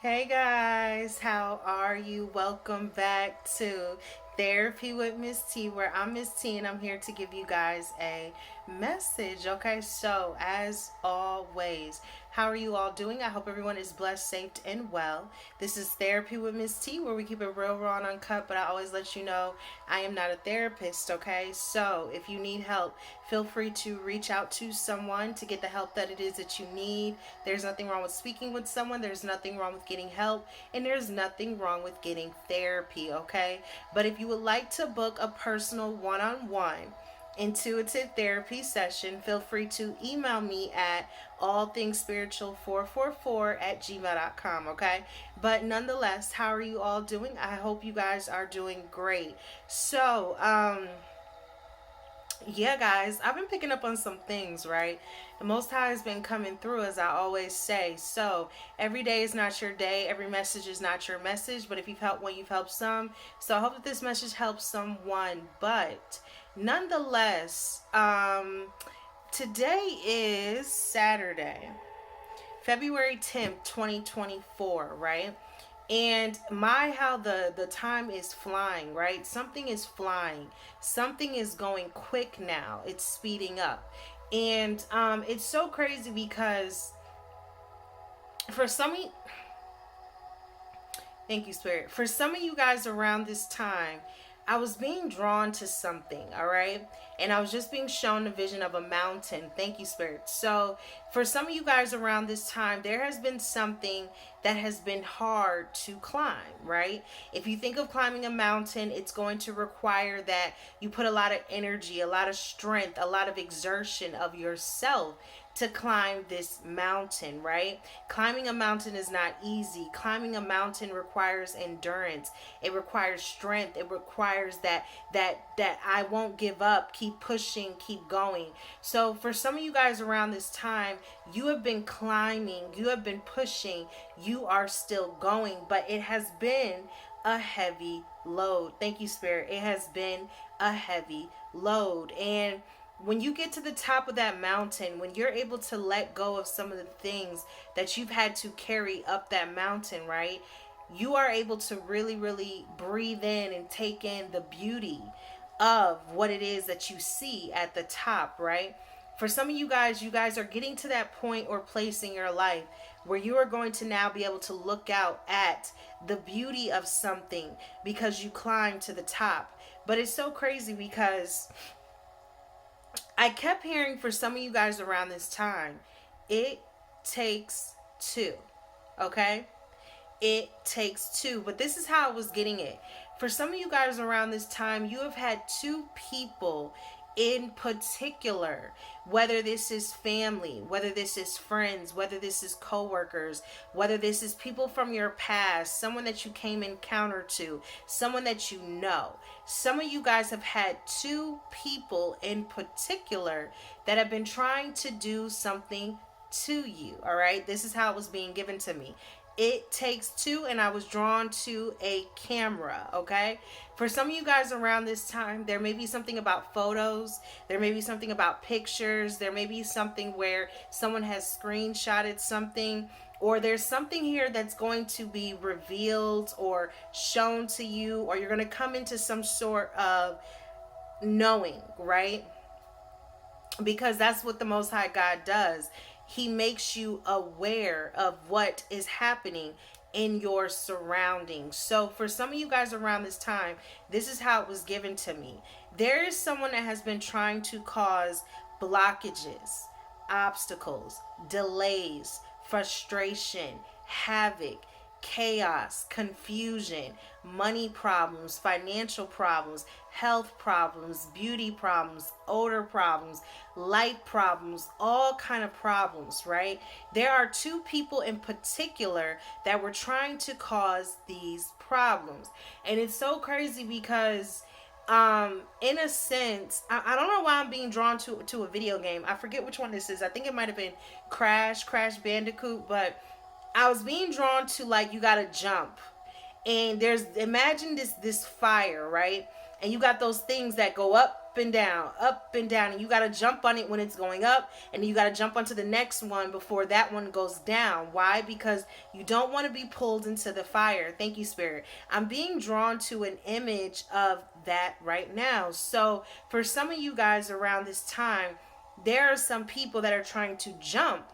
Hey guys, how are you? Welcome back to Therapy with Miss T, where I'm Miss T and I'm here to give you guys a message. Okay, so as always, how are you all doing? I hope everyone is blessed, safe, and well. This is Therapy with Miss T, where we keep it real, raw, and uncut, but I always let you know I am not a therapist. Okay, so if you need help, feel free to reach out to someone to get the help that it is that you need. There's nothing wrong with speaking with someone, there's nothing wrong with getting help, and there's nothing wrong with getting therapy, okay? But if you would like to book a personal one on one intuitive therapy session, feel free to email me at allthingsspiritual444 at gmail.com, okay? But nonetheless, how are you all doing? I hope you guys are doing great. Yeah, guys, I've been picking up on some things, right? The Most High has been coming through, as I always say. So, every day is not your day. Every message is not your message. But if you've helped one, you've helped some. So, I hope that this message helps someone. But, nonetheless, today is Saturday, February 10th, 2024, right? And my how the time is flying, right? Something is flying, something is going quick now, it's speeding up. And it's so crazy because for some of you, thank you, Spirit, for some of you guys around this time, I was being drawn to something, all right? And I was just being shown a vision of a mountain. Thank you, Spirit. So, for some of you guys around this time, there has been something that has been hard to climb, right? If you think of climbing a mountain, it's going to require that you put a lot of energy, a lot of strength, a lot of exertion of yourself to climb this mountain, right? Climbing a mountain is not easy. Climbing a mountain requires endurance. It requires strength. It requires that I won't give up, keep pushing, keep going. So for some of you guys around this time, you have been climbing, you have been pushing, you are still going, but it has been a heavy load. Thank you, Spirit. It has been a heavy load. And when you get to the top of that mountain, when you're able to let go of some of the things that you've had to carry up that mountain, right? You are able to really, really breathe in and take in the beauty of what it is that you see at the top, right? For some of you guys are getting to that point or place in your life where you are going to now be able to look out at the beauty of something because you climbed to the top. But it's so crazy because I kept hearing for some of you guys around this time, it takes two. Okay? It takes two. But this is how I was getting it. For some of you guys around this time, you have had two people in particular, whether this is family, whether this is friends, whether this is coworkers, whether this is people from your past, someone that you came encounter to, someone that you know. Some of you guys have had two people in particular that have been trying to do something to you. All right, this is how it was being given to me. It takes two, and I was drawn to a camera. Okay, for some of you guys around this time, there may be something about photos, there may be something about pictures, there may be something where someone has screenshotted something, or there's something here that's going to be revealed or shown to you, or you're going to come into some sort of knowing, right? Because that's what the Most High God does. He makes you aware of what is happening in your surroundings. So for some of you guys around this time, this is how it was given to me. There is someone that has been trying to cause blockages, obstacles, delays, frustration, havoc, chaos, confusion, money problems, financial problems, health problems, beauty problems, odor problems, light problems, all kind of problems, right? There are two people in particular that were trying to cause these problems. And it's so crazy because in a sense, I don't know why I'm being drawn to a video game. I forget which one this is. I think it might have been Crash Bandicoot, but I was being drawn to, like, you gotta jump, and there's, imagine this fire, right? And you got those things that go up up and down, and you got to jump on it when it's going up, and you got to jump onto the next one before that one goes down. Why? Because you don't want to be pulled into the fire. Thank you, Spirit. I'm being drawn to an image of that right now. So for some of you guys around this time, there are some people that are trying to jump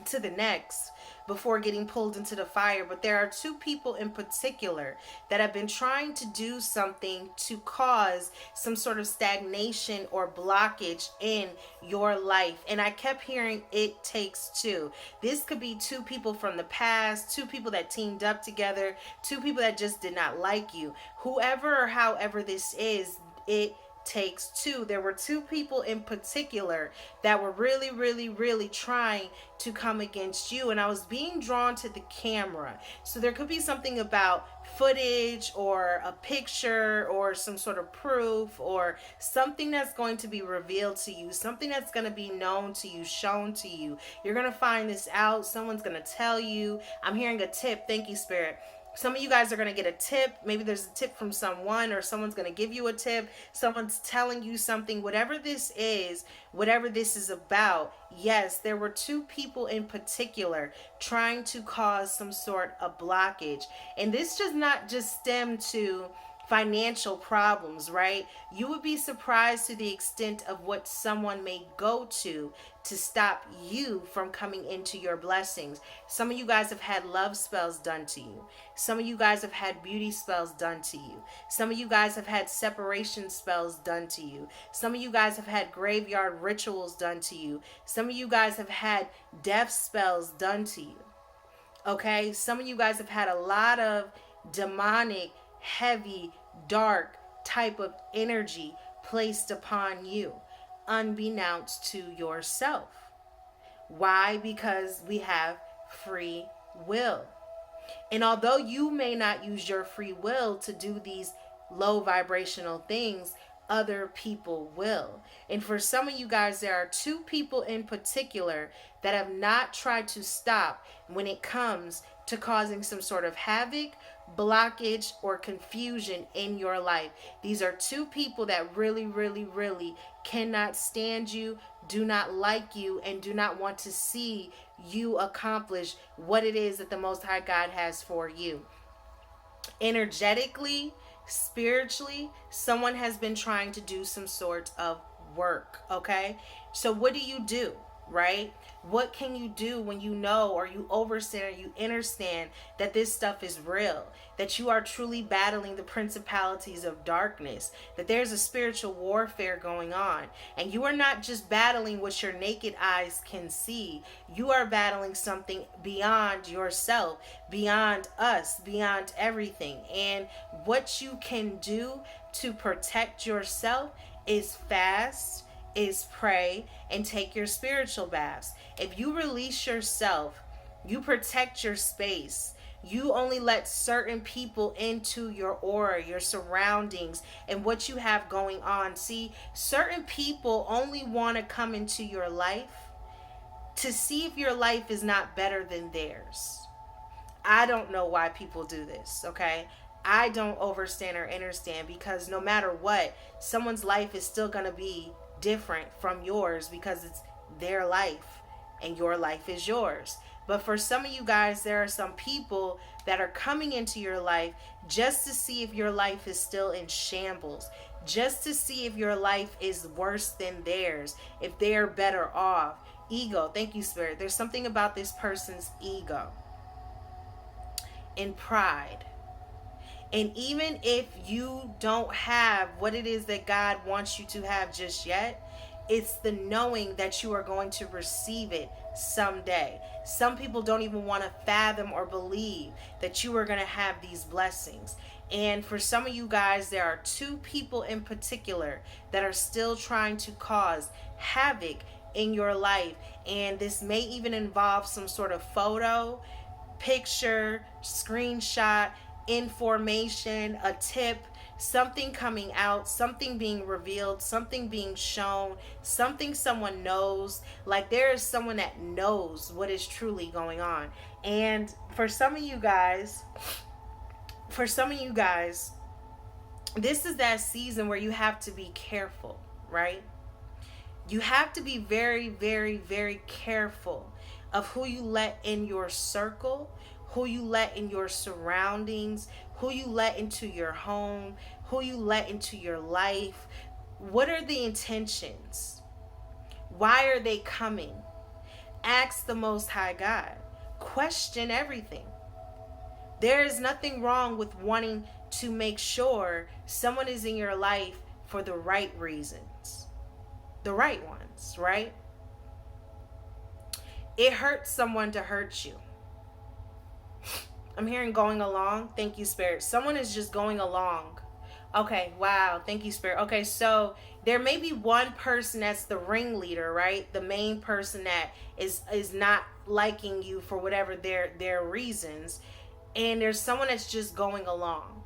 to the next before getting pulled into the fire. But there are two people in particular that have been trying to do something to cause some sort of stagnation or blockage in your life. And I kept hearing it takes two. This could be two people from the past, two people that teamed up together, two people that just did not like you. Whoever or however this is, it takes two. There were two people in particular that were really trying to come against you, and I was being drawn to the camera. So there could be something about footage or a picture or some sort of proof or something that's going to be revealed to you, something that's going to be known to you, shown to you. You're going to find this out. Someone's going to tell you. I'm hearing a tip. Thank you, Spirit. Some of you guys are going to get a tip. Maybe there's a tip from someone, or someone's going to give you a tip. Someone's telling you something. Whatever this is about, yes, there were two people in particular trying to cause some sort of blockage. And this does not just stem to financial problems, right? You would be surprised to the extent of what someone may go to stop you from coming into your blessings. Some of you guys have had love spells done to you. Some of you guys have had beauty spells done to you. Some of you guys have had separation spells done to you. Some of you guys have had graveyard rituals done to you. Some of you guys have had death spells done to you. Okay? Some of you guys have had a lot of demonic, heavy, dark type of energy placed upon you, unbeknownst to yourself. Why? Because we have free will. And although you may not use your free will to do these low vibrational things, other people will. And for some of you guys, there are two people in particular that have not tried to stop when it comes to causing some sort of havoc, blockage, or confusion in your life. These are two people that really cannot stand you, do not like you, and do not want to see you accomplish what it is that the Most High God has for you. Energetically, spiritually, someone has been trying to do some sort of work, okay? So what do, right? What can you do when you know, or you overstand, or you understand that this stuff is real, that you are truly battling the principalities of darkness, that there's a spiritual warfare going on, and you are not just battling what your naked eyes can see. You are battling something beyond yourself, beyond us, beyond everything. And what you can do to protect yourself is fast, is pray, and take your spiritual baths. If you release yourself, you protect your space. You only let certain people into your aura, your surroundings, and what you have going on. See, certain people only want to come into your life to see if your life is not better than theirs. I don't know why people do this, okay? I don't overstand or understand, because no matter what, someone's life is still going to be different from yours, because it's their life and your life is yours. But for some of you guys, there are some people that are coming into your life just to see if your life is still in shambles, just to see if your life is worse than theirs, if they're better off. Ego. Thank you, Spirit. There's something about this person's ego and pride. And even if you don't have what it is that God wants you to have just yet, it's the knowing that you are going to receive it someday. Some people don't even want to fathom or believe that you are going to have these blessings. And for some of you guys, there are two people in particular that are still trying to cause havoc in your life. And this may even involve some sort of photo, picture, screenshot, information, a tip, something coming out, something being revealed, something being shown, something someone knows. Like there is someone that knows what is truly going on. And for some of you guys, this is that season where you have to be careful, right? You have to be very, very, very careful of who you let in your circle, who you let in your surroundings, who you let into your home, who you let into your life. What are the intentions? Why are they coming? Ask the Most High God. Question everything. There is nothing wrong with wanting to make sure someone is in your life for the right reasons, the right ones, right? It hurts someone to hurt you. I'm hearing going along. Thank you, Spirit. Someone is just going along. Okay, wow. Thank you, Spirit. Okay, so there may be one person that's the ringleader, right? The main person that is not liking you for whatever their reasons. And there's someone that's just going along.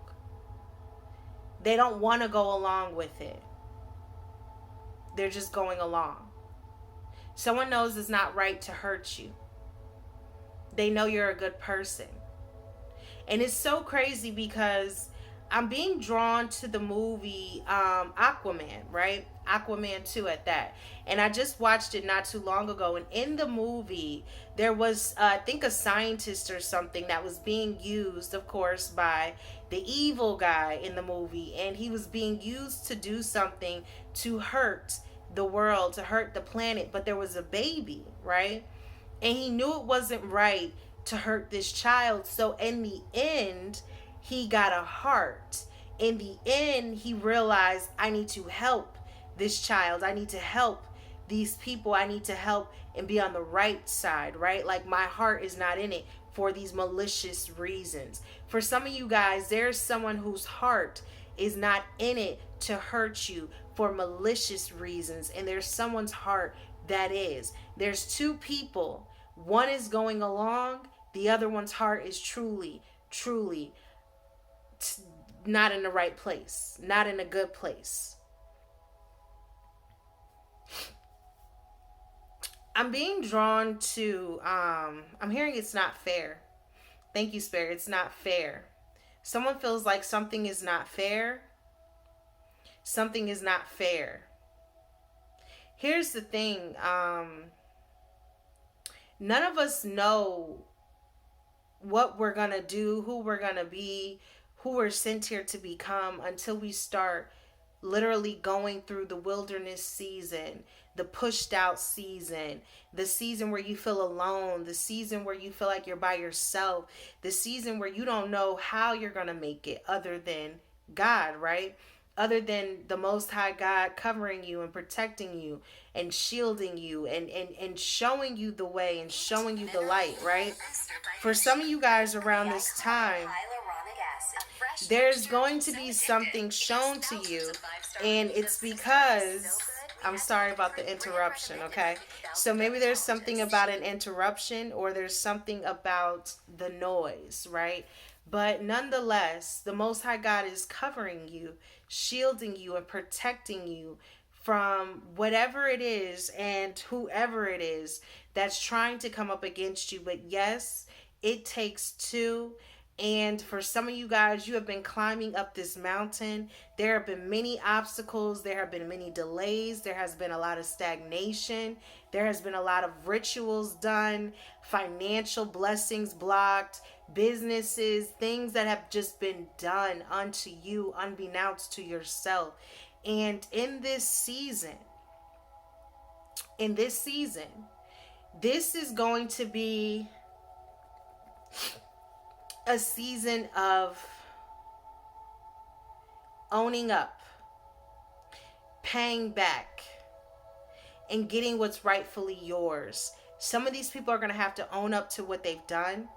They don't want to go along with it. They're just going along. Someone knows it's not right to hurt you. They know you're a good person. And it's so crazy because I'm being drawn to the movie Aquaman, right? Aquaman 2 at that. And I just watched it not too long ago. And in the movie, there was, I think, a scientist or something that was being used, of course, by the evil guy in the movie. And he was being used to do something to hurt the world, to hurt the planet. But there was a baby, right? And he knew it wasn't right to hurt this child. So in the end, he got a heart. In the end, he realized, I need to help this child. I need to help these people. I need to help and be on the right side, right? Like my heart is not in it for these malicious reasons. For some of you guys, there's someone whose heart is not in it to hurt you for malicious reasons. And there's someone's heart that is. There's two people. One is going along. The other one's heart is truly, truly not in the right place, not in a good place. I'm being drawn to, I'm hearing it's not fair. Thank you, Spirit. It's not fair. Someone feels like something is not fair. Something is not fair. Here's the thing. None of us know what we're going to do, who we're going to be, who we're sent here to become until we start literally going through the wilderness season, the pushed out season, the season where you feel alone, the season where you feel like you're by yourself, the season where you don't know how you're going to make it other than God, right? Other than the Most High God covering you and protecting you and shielding you and showing you the way and showing you the light, right? For some of you guys around this time, there's going to be something shown to you, and it's because, I'm sorry about the interruption, okay? So maybe there's something about an interruption, or there's something about the noise, right? But nonetheless, the Most High God is covering you, shielding you, and protecting you from whatever it is and whoever it is that's trying to come up against you. But yes, it takes two. And for some of you guys, you have been climbing up this mountain. There have been many obstacles. There have been many delays. There has been a lot of stagnation. There has been a lot of rituals done, financial blessings blocked, businesses, things that have just been done unto you, unbeknownst to yourself. And in this season, this is going to be a season of owning up, paying back, and getting what's rightfully yours. Some of these people are going to have to own up to what they've done.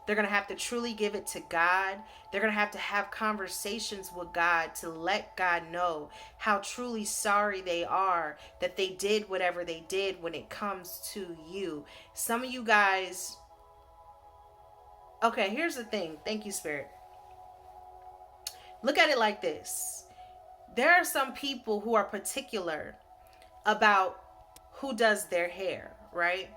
They're going to have to truly give it to God. They're going to have conversations with God to let God know how truly sorry they are that they did whatever they did when it comes to you. Some of you guys, okay, here's the thing. Thank you, Spirit. Look at it like this. There are some people who are particular about who does their hair, right?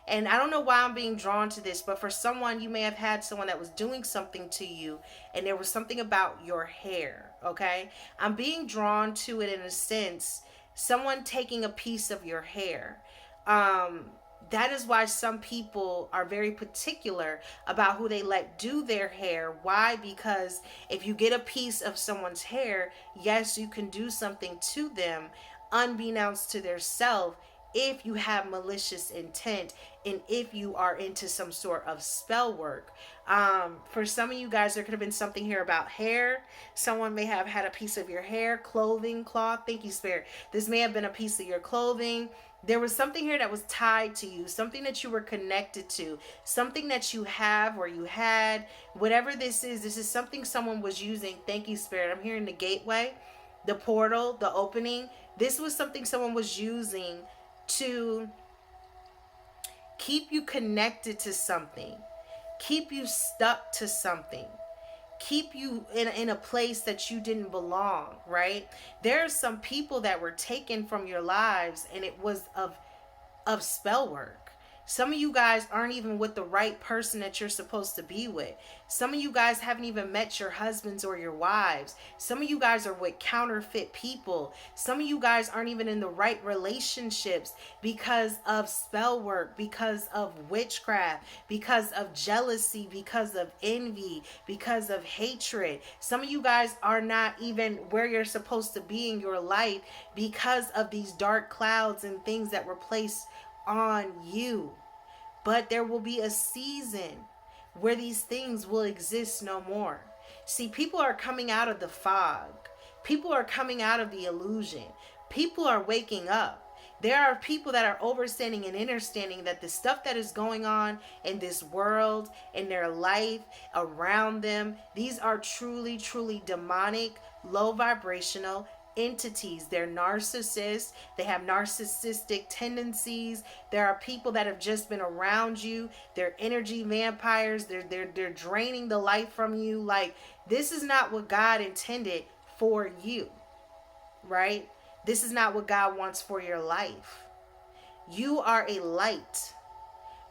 And I don't know why I'm being drawn to this, but for someone, you may have had someone that was doing something to you, and there was something about your hair, okay? I'm being drawn to it in a sense, someone taking a piece of your hair. Um, that is why some people are very particular about who they let do their hair. Why? Because if you get a piece of someone's hair, yes, you can do something to them unbeknownst to their self if you have malicious intent and if you are into some sort of spell work. For some of you guys, there could have been something here about hair. Someone may have had a piece of your hair, clothing, cloth. Thank you, Spirit. This may have been a piece of your clothing. There was something here that was tied to you, something that you were connected to, something that you have or you had. Whatever this is something someone was using. Thank you, Spirit. I'm hearing the gateway, the portal, the opening. This was something someone was using to keep you connected to something, keep you stuck to something, keep you in a place that you didn't belong, right? There are some people that were taken from your lives, and it was of spell work. Some of you guys aren't even with the right person that you're supposed to be with. Some of you guys haven't even met your husbands or your wives. Some of you guys are with counterfeit people. Some of you guys aren't even in the right relationships because of spell work, because of witchcraft, because of jealousy, because of envy, because of hatred. Some of you guys are not even where you're supposed to be in your life because of these dark clouds and things that were placed on you. But there will be a season where these things will exist no more. See, people are coming out of the fog. People are coming out of the illusion. People are waking up. There are people that are understanding and understanding that the stuff that is going on in this world, in their life, around them, these are truly, truly demonic, low vibrational entities. They're narcissists. They have narcissistic tendencies. There are people that have just been around you. They're energy vampires. They're draining the life from you. Like, this is not what God intended for you, right? This is not what God wants for your life. You are a light.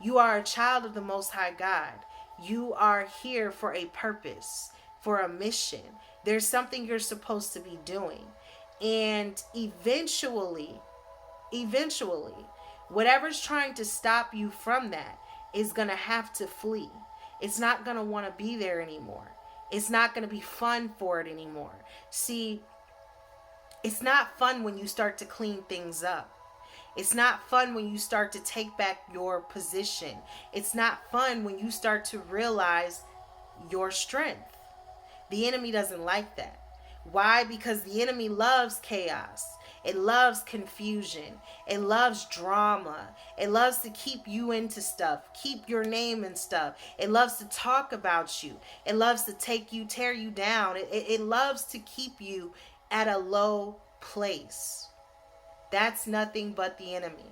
You are a child of the Most High God. You are here for a purpose, for a mission. There's something you're supposed to be doing. And eventually, whatever's trying to stop you from that is going to have to flee. It's not going to want to be there anymore. It's not going to be fun for it anymore. See, it's not fun when you start to clean things up. It's not fun when you start to take back your position. It's not fun when you start to realize your strength. The enemy doesn't like that. Why? Because the enemy loves chaos. It loves confusion. It loves drama. It loves to keep you into stuff, keep your name in stuff. It loves to talk about you. It loves to tear you down. It loves to keep you at a low place. That's nothing but the enemy.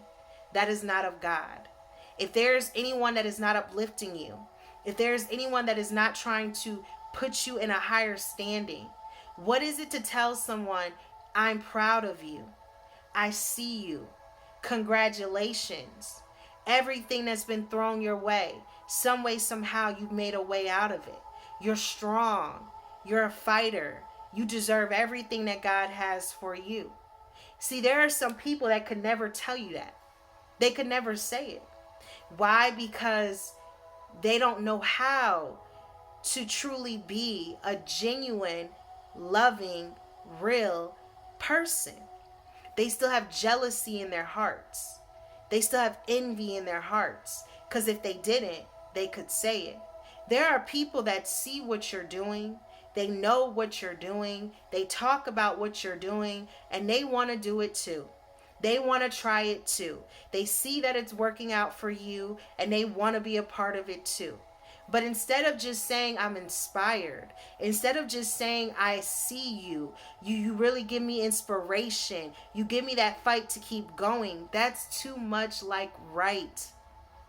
That is not of God. If there's anyone that is not uplifting you, if there's anyone that is not trying to put you in a higher standing, what is it to tell someone, I'm proud of you, I see you, congratulations, everything that's been thrown your way, some way, somehow you've made a way out of it. You're strong, you're a fighter, you deserve everything that God has for you. See, there are some people that could never tell you that. They could never say it. Why? Because they don't know how to truly be a genuine, loving, real person. They still have jealousy in their hearts. They still have envy in their hearts. Because if they didn't, they could say it. There are people that see what you're doing. They know what you're doing. They talk about what you're doing. And they want to do it too. They want to try it too. They see that it's working out for you. And they want to be a part of it too. But instead of just saying I'm inspired, instead of just saying I see you, you really give me inspiration, you give me that fight to keep going, that's too much like right.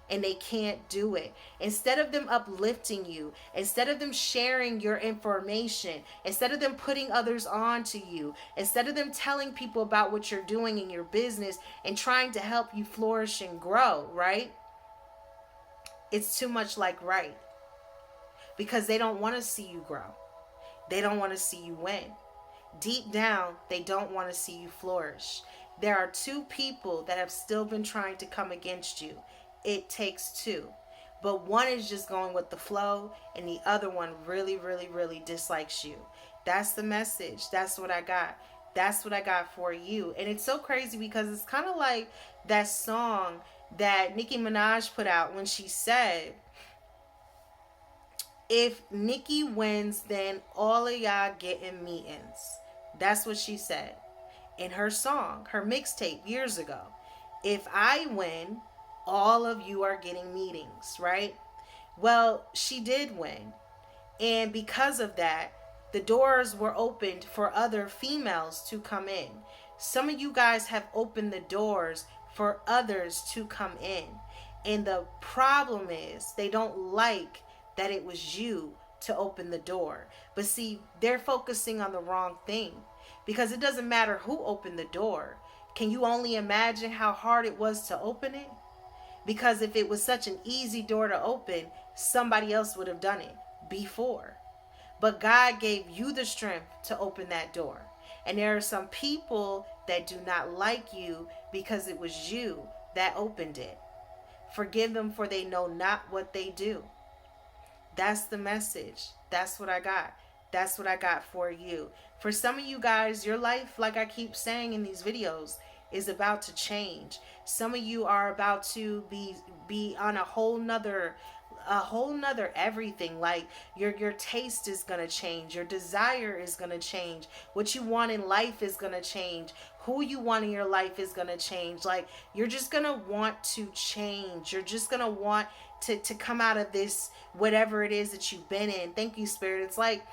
And they can't do it. Instead of them uplifting you, instead of them sharing your information, instead of them putting others on to you, instead of them telling people about what you're doing in your business and trying to help you flourish and grow, right? It's too much like right, because they don't want to see you grow. They don't want to see you win. Deep down, they don't want to see you flourish. There are two people that have still been trying to come against you. It takes two. But one is just going with the flow, and the other one really, really, really dislikes you. That's the message. That's what I got. That's what I got for you. And it's so crazy because it's kind of like that song that Nicki Minaj put out when she said, if Nicki wins, then all of y'all getting meetings. That's what she said in her song, her mixtape years ago. If I win, all of you are getting meetings, right? Well, she did win. And because of that, the doors were opened for other females to come in. Some of you guys have opened the doors for others to come in. And the problem is they don't like that it was you to open the door. But see, they're focusing on the wrong thing, because it doesn't matter who opened the door. Can you only imagine how hard it was to open it? Because if it was such an easy door to open, somebody else would have done it before. But God gave you the strength to open that door. And there are some people that do not like you because it was you that opened it. Forgive them, for they know not what they do. That's the message. That's what I got. That's what I got for you. For some of you guys, your life, like I keep saying in these videos, is about to change. Some of you are about to be on a whole nother everything. Like your taste is gonna change, your desire is gonna change, what you want in life is gonna change, who you want in your life is gonna change. Like you're just gonna want to change. You're just gonna want to come out of this, whatever it is that you've been in. Thank you, Spirit. It's like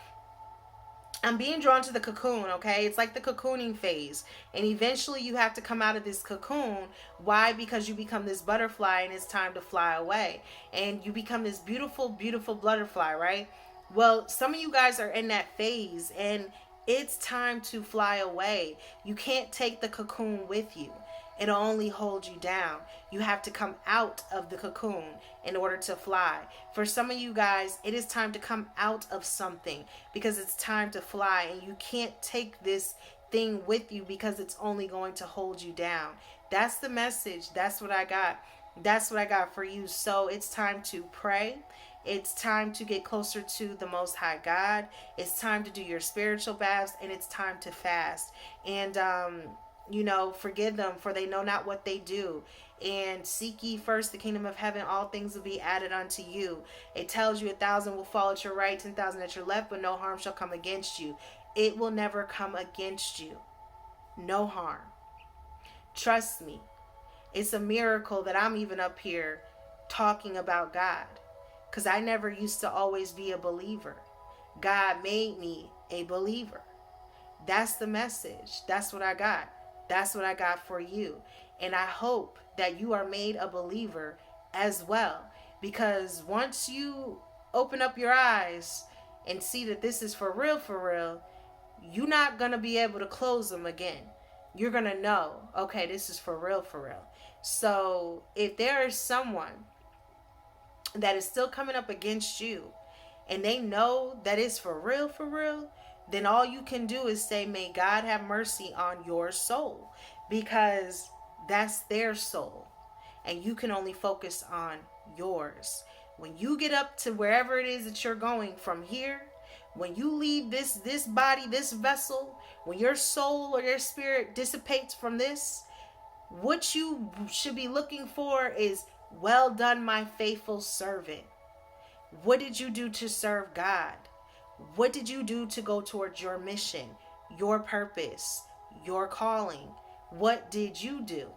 I'm being drawn to the cocoon, okay? It's like the cocooning phase. And eventually you have to come out of this cocoon. Why? Because you become this butterfly and it's time to fly away. And you become this beautiful, beautiful butterfly, right? Well, some of you guys are in that phase and it's time to fly away. You can't take the cocoon with you. It'll only hold you down. You have to come out of the cocoon in order to fly. For some of you guys, it is time to come out of something because it's time to fly, and you can't take this thing with you because it's only going to hold you down. That's the message. That's what I got. That's what I got for you. So it's time to pray. It's time to get closer to the Most High God. It's time to do your spiritual baths, and it's time to fast. And forgive them, for they know not what they do. And seek ye first the kingdom of heaven, all things will be added unto you. It tells you 1,000 will fall at your right, 10,000 at your left, but no harm shall come against you. It will never come against you. No harm. Trust me. It's a miracle that I'm even up here talking about God, because I never used to always be a believer. God made me a believer. That's the message. That's what I got. That's what I got for you. And I hope that you are made a believer as well. Because once you open up your eyes and see that this is for real, you're not going to be able to close them again. You're going to know, okay, this is for real. So if there is someone that is still coming up against you and they know that it's for real, then all you can do is say, may God have mercy on your soul, because that's their soul and you can only focus on yours. When you get up to wherever it is that you're going from here, when you leave this body, this vessel, when your soul or your spirit dissipates from this, what you should be looking for is, well done, my faithful servant. What did you do to serve God? What did you do to go towards your mission, your purpose, your calling? What did you do?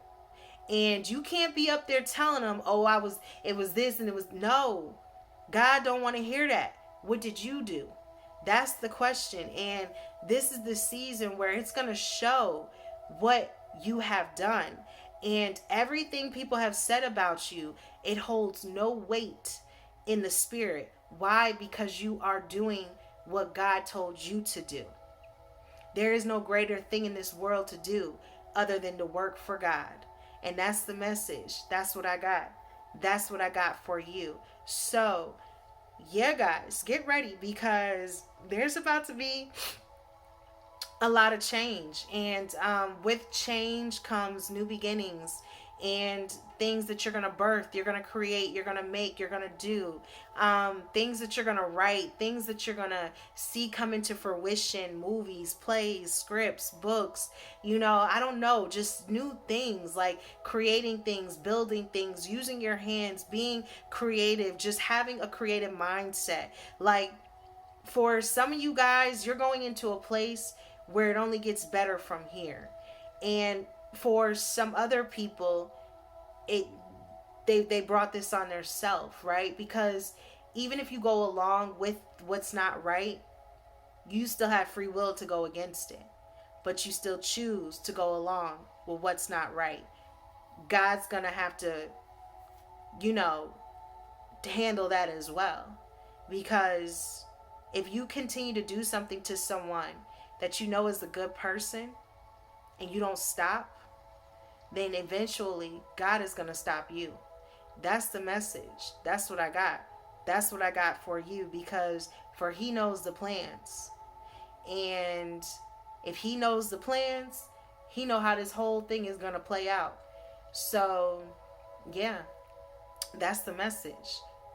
And you can't be up there telling them, oh, it was this and it was, no. God don't want to hear that. What did you do? That's the question. And this is the season where it's going to show what you have done. And everything people have said about you, it holds no weight in the spirit. Why? Because you are doing what God told you to do. There is no greater thing in this world to do other than to work for God. And that's the message. That's what I got. That's what I got for you. So, yeah, guys, get ready because there's about to be a lot of change. And with change comes new beginnings and things that you're going to birth, you're going to create, you're going to make, you're going to do. Things that you're going to write, things that you're going to see come into fruition, movies, plays, scripts, books, I don't know, just new things like creating things, building things, using your hands, being creative, just having a creative mindset. Like, for some of you guys, you're going into a place where it only gets better from here. And for some other people, it they brought this on their self, right? Because even if you go along with what's not right, you still have free will to go against it. But you still choose to go along with what's not right. God's gonna have to, you know, handle that as well. Because if you continue to do something to someone that you know is a good person and you don't stop, then eventually God is going to stop you. That's the message. That's what I got. That's what I got for you, because for he knows the plans. And if he knows the plans, he know how this whole thing is going to play out. So, yeah, that's the message.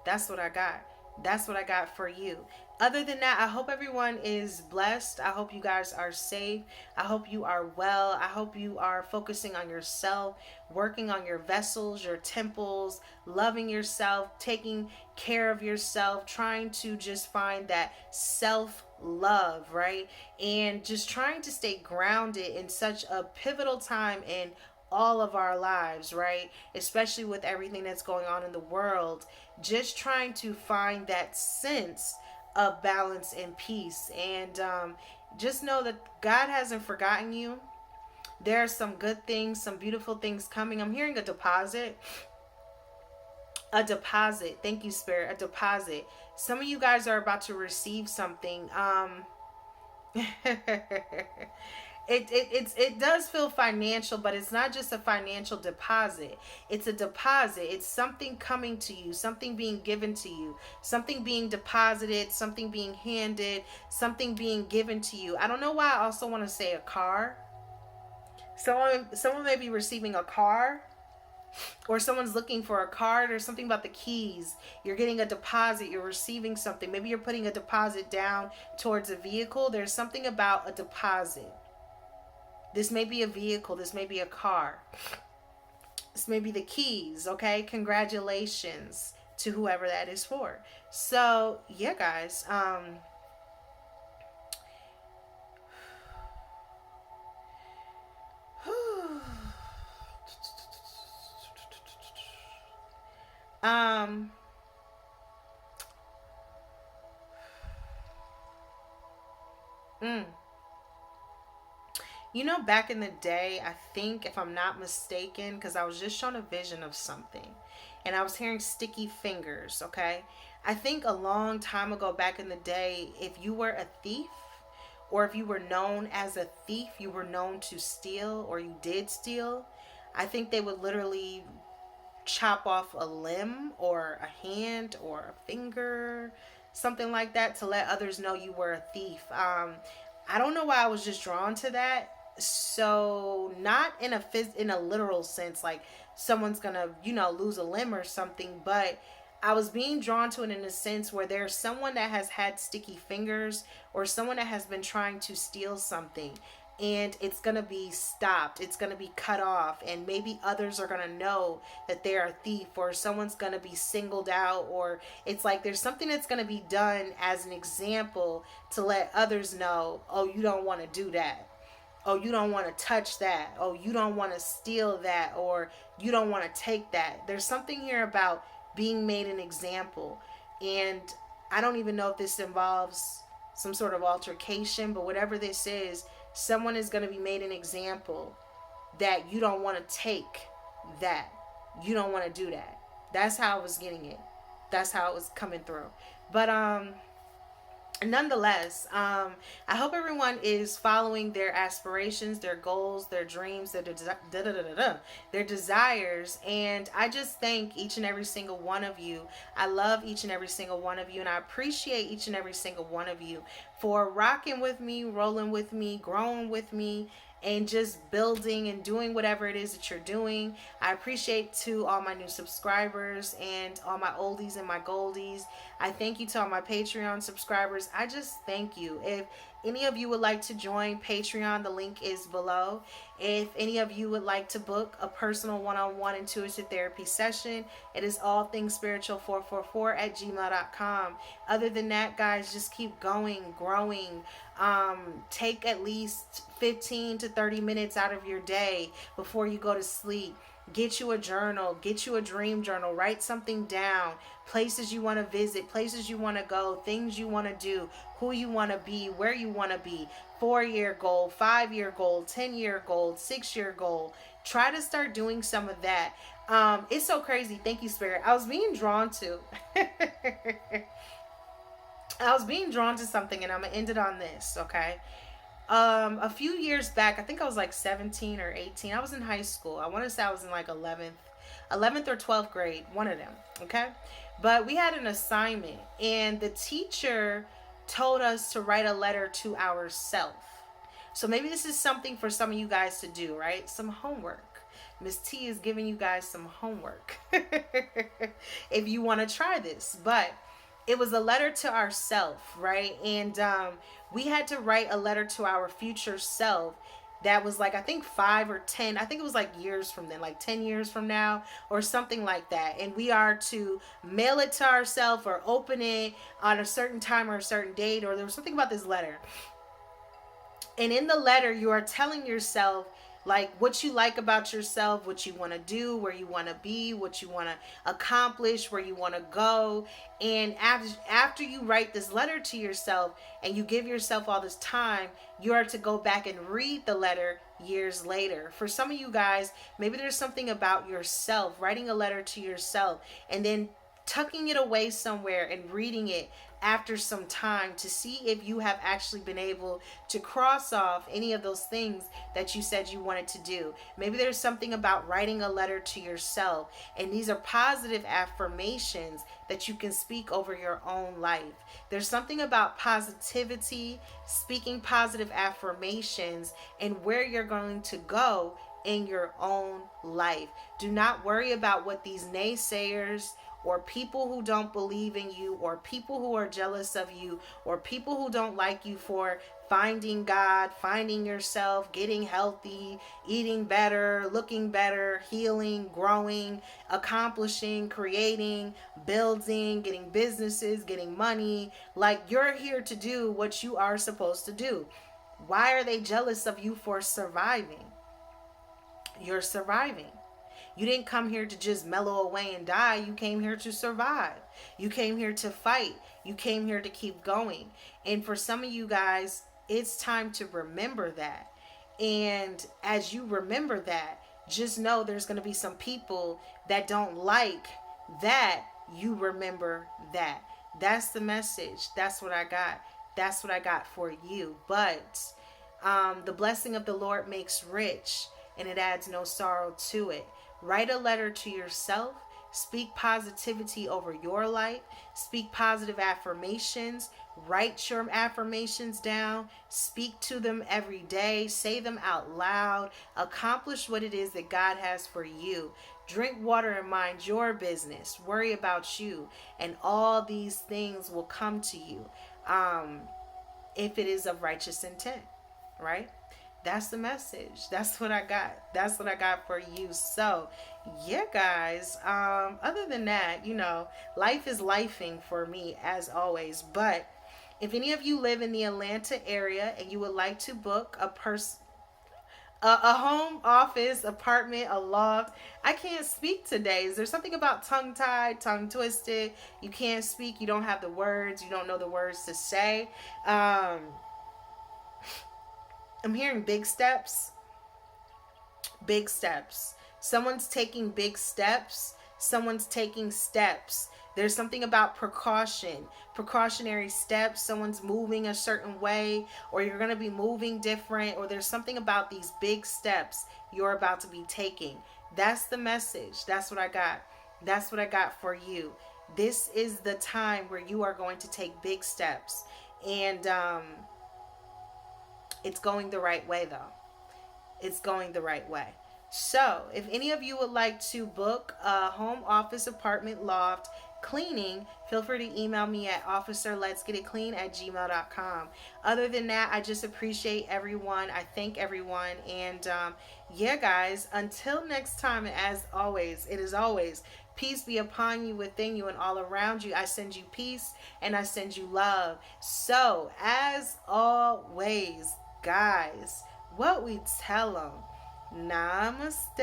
That's what I got. That's what I got for you. Other than that, I hope everyone is blessed. I hope you guys are safe. I hope you are well. I hope you are focusing on yourself, working on your vessels, your temples, loving yourself, taking care of yourself, trying to just find that self-love, right? And just trying to stay grounded in such a pivotal time in all of our lives, right? Especially with everything that's going on in the world. Just trying to find that sense of balance and peace. And just know that God hasn't forgotten you. There are some good things, some beautiful things coming. I'm hearing a deposit. A deposit. Thank you, Spirit. A deposit. Some of you guys are about to receive something. It does feel financial, but it's not just a financial deposit. It's a deposit. It's something coming to you, something being given to you, something being deposited, something being handed, something being given to you. I don't know why I also want to say a car. Someone may be receiving a car, or someone's looking for a car. There's something about the keys. You're getting a deposit. You're receiving something. Maybe you're putting a deposit down towards a vehicle. There's something about a deposit. This may be a vehicle. This may be a car. This may be the keys, okay? Congratulations to whoever that is for. So, yeah, guys. Back in the day, I think, if I'm not mistaken, because I was just shown a vision of something, and I was hearing sticky fingers, okay? I think a long time ago, back in the day, if you were a thief, or if you were known as a thief, you were known to steal, or you did steal, I think they would literally chop off a limb, or a hand, or a finger, something like that, to let others know you were a thief. I don't know why I was just drawn to that. So not in a literal sense, like someone's gonna lose a limb or something, but I was being drawn to it in a sense where there's someone that has had sticky fingers, or someone that has been trying to steal something, and it's gonna be stopped, it's gonna be cut off, and maybe others are gonna know that they're a thief, or someone's gonna be singled out, or it's like there's something that's gonna be done as an example to let others know, oh, you don't want to do that. Oh, you don't want to touch that. Oh, you don't want to steal that, or you don't want to take that. There's something here about being made an example. And I don't even know if this involves some sort of altercation, but whatever this is, someone is going to be made an example that you don't want to take that. You don't want to do that. That's how I was getting it. That's how it was coming through. But nonetheless, I hope everyone is following their aspirations, their goals, their dreams, their desires. And I just thank each and every single one of you. I love each and every single one of you, and I appreciate each and every single one of you for rocking with me, rolling with me, growing with me, and just building and doing whatever it is that you're doing. I appreciate to all my new subscribers and all my oldies and my goldies. I thank you to all my Patreon subscribers. I just thank you. If any of you would like to join Patreon, the link is below. If any of you would like to book a personal one-on-one intuitive therapy session, it is allthingspiritual444@gmail.com. Other than that, guys, just keep going, growing. Take at least 15 to 30 minutes out of your day before you go to sleep. Get you a journal, get you a dream journal, write something down, places you want to visit, places you want to go, things you want to do, who you want to be, where you want to be, 4-year goal, 5-year goal, 10-year goal, 6-year goal. Try to start doing some of that. It's so crazy. Thank you, Spirit. I was being drawn to something, and I'm going to end it on this, okay? A few years back, I think I was like 17 or 18. I was in high school. I want to say I was in like 11th or 12th grade, one of them, okay? But we had an assignment, and the teacher told us to write a letter to ourselves. So maybe this is something for some of you guys to do, right? Some homework. Miss T is giving you guys some homework if you want to try this. But it was a letter to ourself, right? And we had to write a letter to our future self that was like, I think 5 or 10, I think it was like years from then, like 10 years from now or something like that. And we are to mail it to ourselves or open it on a certain time or a certain date, or there was something about this letter. And in the letter, you are telling yourself like what you like about yourself, what you want to do, where you want to be, what you want to accomplish, where you want to go. And after you write this letter to yourself and you give yourself all this time, you are to go back and read the letter years later. For some of you guys, maybe there's something about yourself, writing a letter to yourself and then tucking it away somewhere and reading it after some time to see if you have actually been able to cross off any of those things that you said you wanted to do. Maybe there's something about writing a letter to yourself, and these are positive affirmations that you can speak over your own life. There's something about positivity, speaking positive affirmations, and where you're going to go in your own life. Do not worry about what these naysayers or people who don't believe in you, or people who are jealous of you, or people who don't like you for finding God, finding yourself, getting healthy, eating better, looking better, healing, growing, accomplishing, creating, building, getting businesses, getting money. Like, you're here to do what you are supposed to do. Why are they jealous of you for surviving? You're surviving. You didn't come here to just mellow away and die. You came here to survive. You came here to fight. You came here to keep going. And for some of you guys, it's time to remember that. And as you remember that, just know there's going to be some people that don't like that you remember that. That's the message. That's what I got. That's what I got for you. But the blessing of the Lord makes rich, and it adds no sorrow to it. Write a letter to yourself. Speak positivity over your life. Speak positive affirmations. Write your affirmations down. Speak to them every day. Say them out loud. Accomplish what it is that God has for you. Drink water and mind your business. Worry about you. And all these things will come to you if it is of righteous intent, right? That's the message. That's what I got. That's what I got for you. So, yeah, guys. Other than that, life is lifing for me as always. But if any of you live in the Atlanta area and you would like to book a home office, apartment, a loft. I can't speak today. Is there something about tongue-tied, tongue-twisted? You can't speak. You don't have the words. You don't know the words to say. I'm hearing big steps. Big steps. Someone's taking big steps. Someone's taking steps. There's something about precautionary steps. Someone's moving a certain way, or you're going to be moving different, or there's something about these big steps you're about to be taking. That's the message. That's what I got. That's what I got for you. This is the time where you are going to take big steps. And it's going the right way, though. It's going the right way. So, if any of you would like to book a home office apartment loft cleaning, feel free to email me at officerletsgetitclean@gmail.com. Other than that, I just appreciate everyone. I thank everyone. And yeah, guys, until next time, as always, it is always peace be upon you, within you, and all around you. I send you peace and I send you love. So, as always, guys, what we tell them. Namaste.